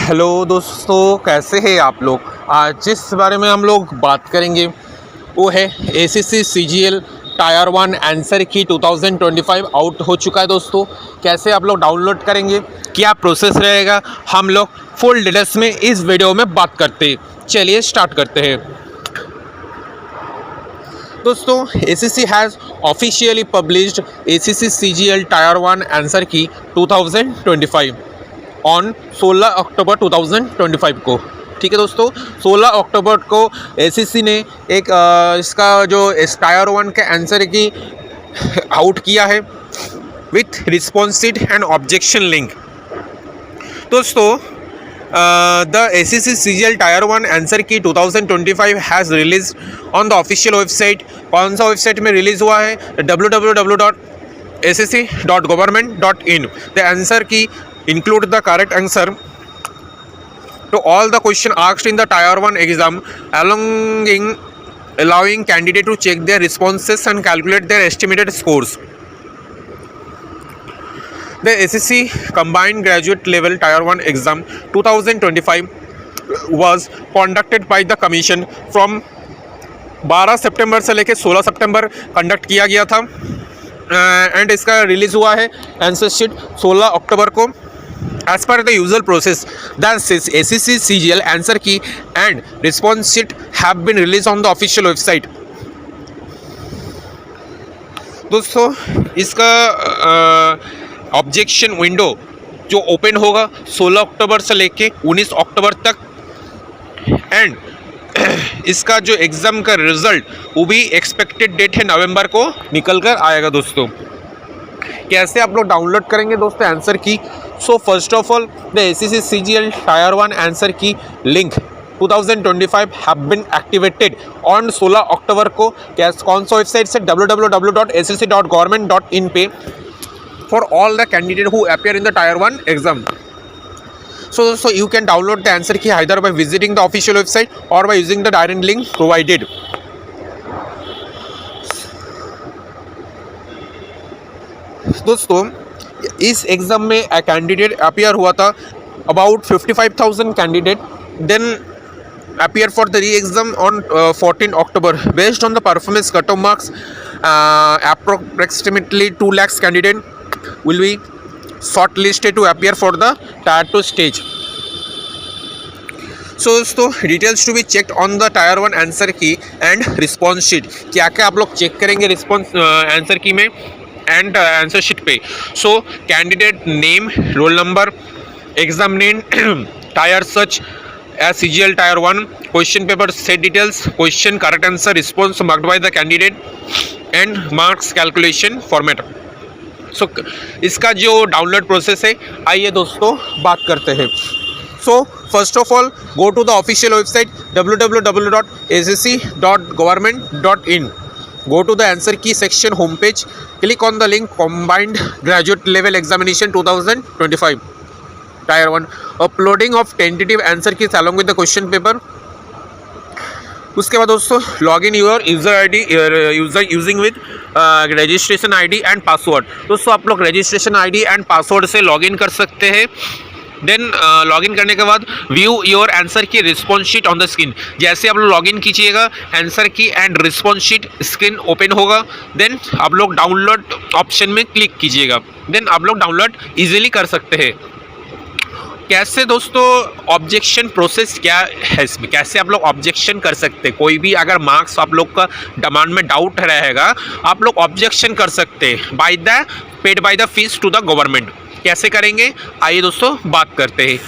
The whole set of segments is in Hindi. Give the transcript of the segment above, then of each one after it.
हेलो दोस्तों, कैसे हैं आप लोग। आज जिस बारे में हम लोग बात करेंगे वो है ACC CGL tier 1 answer key 2025 out हो चुका है दोस्तों। कैसे आप लोग डाउनलोड करेंगे, क्या प्रोसेस रहेगा, हम लोग फुल डिटेल्स में इस वीडियो में बात करते हैं। चलिए स्टार्ट करते हैं दोस्तों। ACC has officially published ACC CGL tier 1 answer key 2025 on 16 अक्टूबर 2025 को। ठीक है दोस्तों, 16 अक्टूबर को एसीसी ने एक इसका जो टायर 1 के आंसर की आउट किया है with response sheet and objection link. दोस्तों the SSC CGL tier 1 answer key 2025 has release on the official website. कौन सा वेबसाइट में रिलीज़ हुआ है? www.acc.government.in। The answer key include the correct answer to all the question asked in the Tier 1 exam, allowing candidate to check their responses and calculate their estimated scores. The SSC Combined Graduate Level Tier 1 Exam 2025 was conducted by the Commission from 12 सितंबर से लेकर 16 सितंबर कंडक्ट किया गया था एंड इसका रिलीज़ हुआ है आंसर शीट 16 अक्टूबर को। As per the usual process, the ACC CGL answer key and response sheet have been released on the official website. दोस्तों इसका ऑब्जेक्शन विंडो जो ओपन होगा 16 अक्टूबर से लेके 19 अक्टूबर तक एंड इसका जो एग्ज़ाम का रिजल्ट वो भी एक्सपेक्टेड डेट है नवंबर को निकल कर आएगा दोस्तों। कैसे आप लोग डाउनलोड करेंगे दोस्तों answer key? So first of all the SSC CGL tier 1 answer key link 2025 have been activated on 16 October को। कौन सा वेबसाइट से? www.acc.government.in पे for all the candidate who appear in the tier 1 exam. So you can download the answer key either by visiting the official website or by using the direct link provided. दोस्तों इस एग्ज़ाम में कैंडिडेट अपीयर हुआ था about 55,000 candidate then appear for the re-exam on 14 October. Based on the performance cut-off marks, approximately 2 lakhs candidate will be shortlisted to appear for the Tier 2 stage. So दोस्तों details to be checked on the tier 1 answer key and response sheet. क्या क्या आप लोग चेक करेंगे रिस्पॉन्स आंसर की में एंड आंसर शीट पे? So candidate name, roll number, exam name, tier such CGL tier 1, question paper set details, question correct answer, response marked by the candidate and marks calculation format. So इसका जो डाउनलोड प्रोसेस है आइए दोस्तों बात करते हैं। So first of all go to the official website www.acc.government.in. Go to the answer key section homepage. Click on the link Combined Graduate Level Examination 2025 Tier 1. Uploading of tentative answer keys along with the question paper. उसके बाद दोस्तों log in your user ID using with registration ID and password. दोस्तों आप लोग रजिस्ट्रेशन आईडी एंड पासवर्ड से लॉग इन कर सकते हैं। देन लॉगिन करने के बाद view your answer key response sheet on the screen. जैसे आप लोग लॉगिन कीजिएगा answer key and response sheet screen open होगा। देन आप लोग डाउनलोड ऑप्शन में क्लिक कीजिएगा। देन आप लोग डाउनलोड इजीली कर सकते हैं। कैसे दोस्तों ऑब्जेक्शन प्रोसेस क्या है इसमें? कैसे आप लोग ऑब्जेक्शन कर सकते हैं? कोई भी अगर मार्क्स आप लोग का डिमांड में डाउट रहेगा आप लोग ऑब्जेक्शन कर सकते हैं by the paid by the fees to the government. कैसे करेंगे आइए दोस्तों बात करते हैं।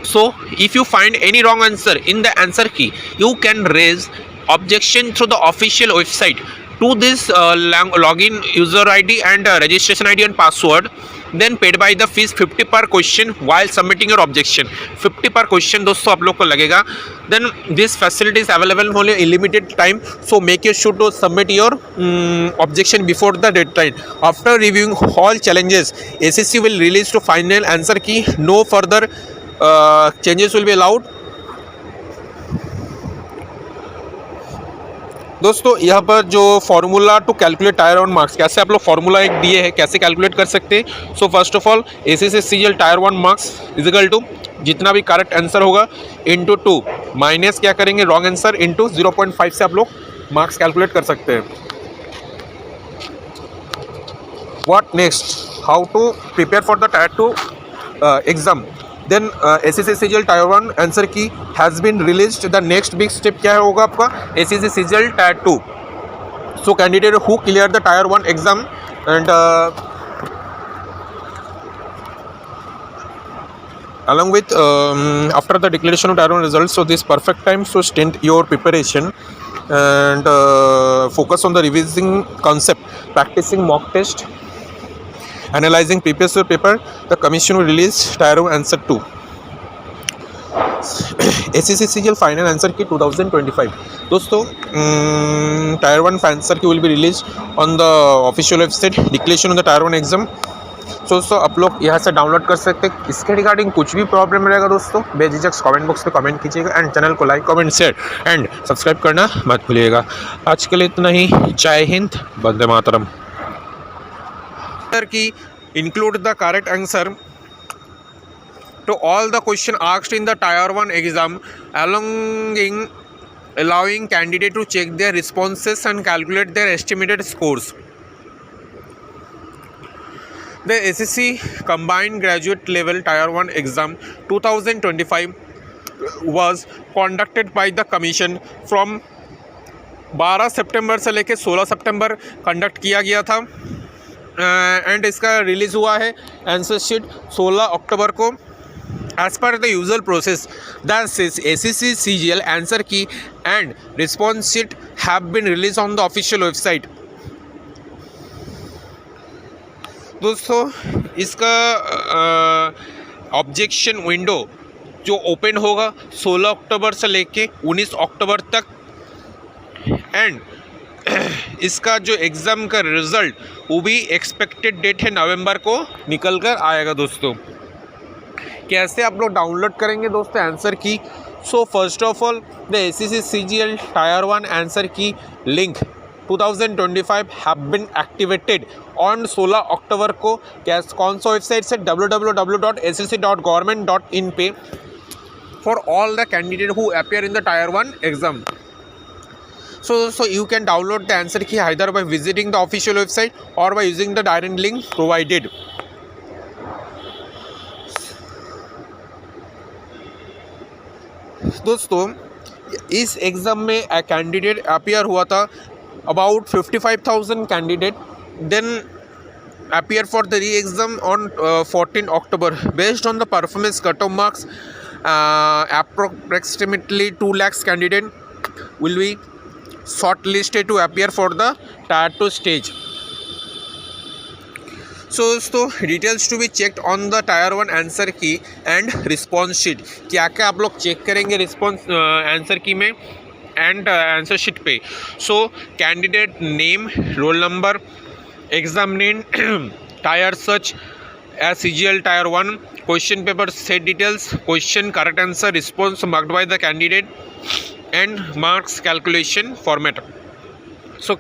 So if you find any wrong answer in the answer key you can raise objection through the official website to this login user ID and registration ID and password. Then paid by the fees 50 per question while submitting your objection. 50 per question दोस्तों आप लोग को लगेगा। Then this facility is available only in limited time, so make your sure to submit your objection before the deadline. After reviewing all challenges ACC will release to final answer key. No further changes will be allowed. दोस्तों यहाँ पर जो formula to calculate tier 1 marks, कैसे आप लोग फॉर्मूला एक दिए है कैसे कैलकुलेट कर सकते हैं। So first of all ACC tier 1 marks is equal to जितना भी करेक्ट आंसर होगा इंटू 2 माइनस क्या करेंगे रॉन्ग आंसर इंटू 0.5 से आप लोग मार्क्स कैलकुलेट कर सकते हैं। What next, how to prepare for the tier 2 exam. Then ACC tier 1 answer key has been released. The next big step क्या होगा आपका ACC tier 2। So candidate who clear the tier 1 exam and along with after the declaration of tier 1 results, so this perfect time to stint your preparation and focus on the revising concept, practicing mock test, analyzing previous paper. The commission will release tier 1 answer 2 ACC final answer key 2025। दोस्तों tyre 1 answer key will be release on the official website declaration on the tier 1 exam. दोस्तों आप लोग यहाँ से डाउनलोड कर सकते हैं। इसके रिगार्डिंग कुछ भी प्रॉब्लम रहेगा दोस्तों बेझिझक कमेंट बॉक्स पे कमेंट कीजिएगा एंड चैनल को like comment share and subscribe करना मत भूलिएगा। आज के लिए इतना ही। जय हिंद, वंदे मातरम। की include the correct answer to all the question asked in the tier 1 exam, allowing candidate to check their responses and calculate their estimated scores. The ACC combined graduate level tier 1 exam 2025 was conducted by the commission from 12 सितंबर से लेकर 16 सितंबर कंडक्ट किया गया था एंड इसका रिलीज़ हुआ है आंसर शीट 16 अक्टूबर को। As per the usual process, the ACC CGL answer key and response sheet have been released on the official website. दोस्तों इसका ऑब्जेक्शन विंडो जो ओपन होगा 16 अक्टूबर से लेके 19 अक्टूबर तक एंड इसका जो एग्ज़ाम का रिज़ल्ट वो भी एक्सपेक्टेड डेट है नवंबर को निकल कर आएगा। दोस्तों कैसे आप लोग डाउनलोड करेंगे दोस्तों answer key. So first of all the ACC CGL tier 1 answer key link 2025 have been activated on 16 October को। कौन सा वेबसाइट से www.acc.government.in पे for all the candidate who appear in the tier 1 exam. So you can download the answer key either by visiting the official website or by using the direct link provided. दोस्तों इस एग्ज़ाम में कैंडिडेट अपीयर हुआ था about 55,000 candidate then appear for the re-exam on 14 October based on the performance cut-off marks. Approximately 2 lakhs candidate will be shortlisted to appear for the tier 2 stage. So दोस्तों details to be checked on the tier 1 answer key and response sheet. क्या क्या आप लोग चेक करेंगे रिस्पॉन्स आंसर की में एंड आंसर शीट पे। So candidate name, roll number, exam name, tier search as CGL tier 1, question paper set details, question correct answer, response marked by the candidate and marks calculation format. So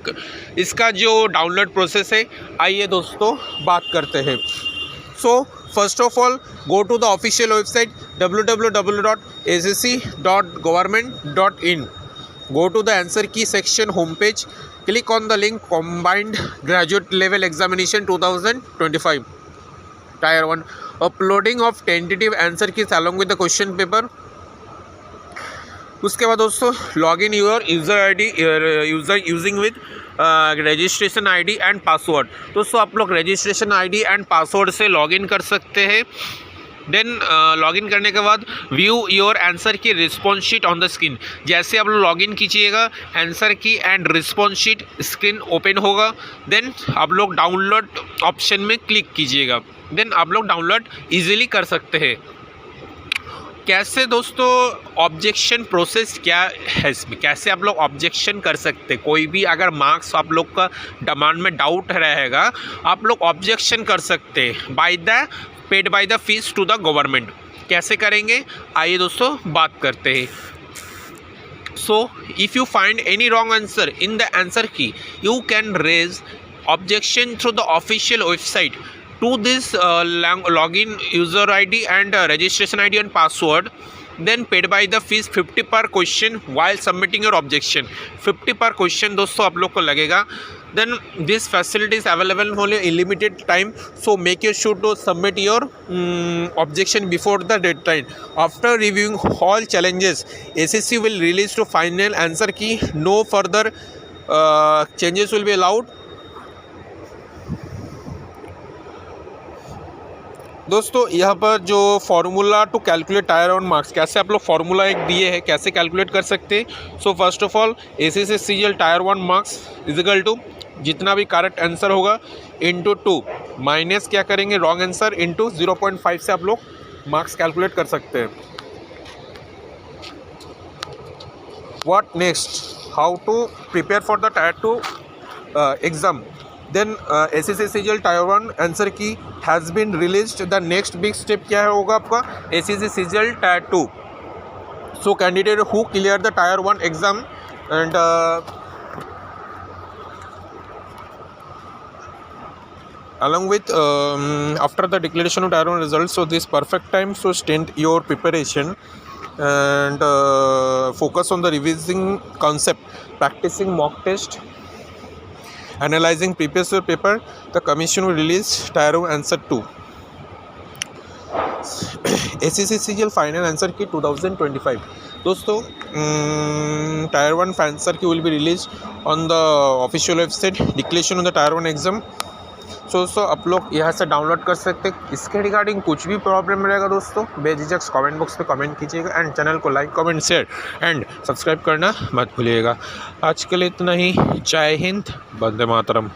इसका जो डाउनलोड प्रोसेस है आइए दोस्तों बात करते हैं। So first of all go to the official website www.acc.government.in, go to the answer key section homepage, click on the link combined graduate level examination 2025 tier 1, uploading of tentative answer keys along with the question paper। उसके बाद दोस्तों log in your user ID using with registration ID and password. दोस्तों आप लोग रजिस्ट्रेशन आईडी एंड पासवर्ड से लॉगिन कर सकते हैं। देन लॉगिन करने के बाद view your answer key response sheet on the screen. जैसे आप लोग लॉगिन कीजिएगा answer key and response sheet screen open होगा। देन आप लोग डाउनलोड ऑप्शन में क्लिक कीजिएगा। देन आप लोग डाउनलोड ईजिली कर सकते हैं। कैसे दोस्तों ऑब्जेक्शन प्रोसेस क्या है इसमें, कैसे आप लोग ऑब्जेक्शन कर सकते हैं। कोई भी अगर मार्क्स आप लोग का डिमांड में डाउट रहेगा आप लोग ऑब्जेक्शन कर सकते हैं by the paid by the fees to the government. कैसे करेंगे आइए दोस्तों बात करते हैं। So if you find any wrong answer in the answer key, you can raise objection through the official website to this login user ID and registration ID and password. Then paid by the fees 50 per question while submitting your objection. 50 per question दोस्तों आप लोग को लगेगा. Then this facility is available only in limited time, so make sure to submit your objection before the deadline. After reviewing all challenges, ACC will release to final answer key. No further changes will be allowed. दोस्तों यहाँ पर जो formula to calculate tier 1 marks, कैसे आप लोग फार्मूला एक दिए हैं, कैसे कैलकुलेट कर सकते हैं. So first of all ACC CGL tier 1 marks is equal to जितना भी करेक्ट आंसर होगा इंटू 2 माइनस क्या करेंगे रॉन्ग आंसर इंटू 0.5 से आप लोग मार्क्स कैलकुलेट कर सकते हैं. What next, how to prepare for the tier 2 exam. Then ACC CGL Tier 1 answer key has been released. The next big step क्या होगा आपका ACC CGL Tier 2. So candidate who clear the Tier 1 exam and along with after the declaration of Tier 1 results, so this perfect time, so stint your preparation and focus on the revising concept, practicing mock test, analyzing previous year paper. The commission will release Tier 1 answer 2. ACC CGL final answer key 2025 दोस्तों. Tier 1 answer key will be release on the official website declaration on the Tier 1 exam. So आप लोग यहाँ से डाउनलोड कर सकते हैं. इसके रिगार्डिंग कुछ भी प्रॉब्लम रहेगा दोस्तों बेझिझक कमेंट बॉक्स में कमेंट कीजिएगा एंड चैनल को like comment share and subscribe करना मत भूलिएगा. आज के लिए इतना ही. जय हिंद, वंदे मातरम.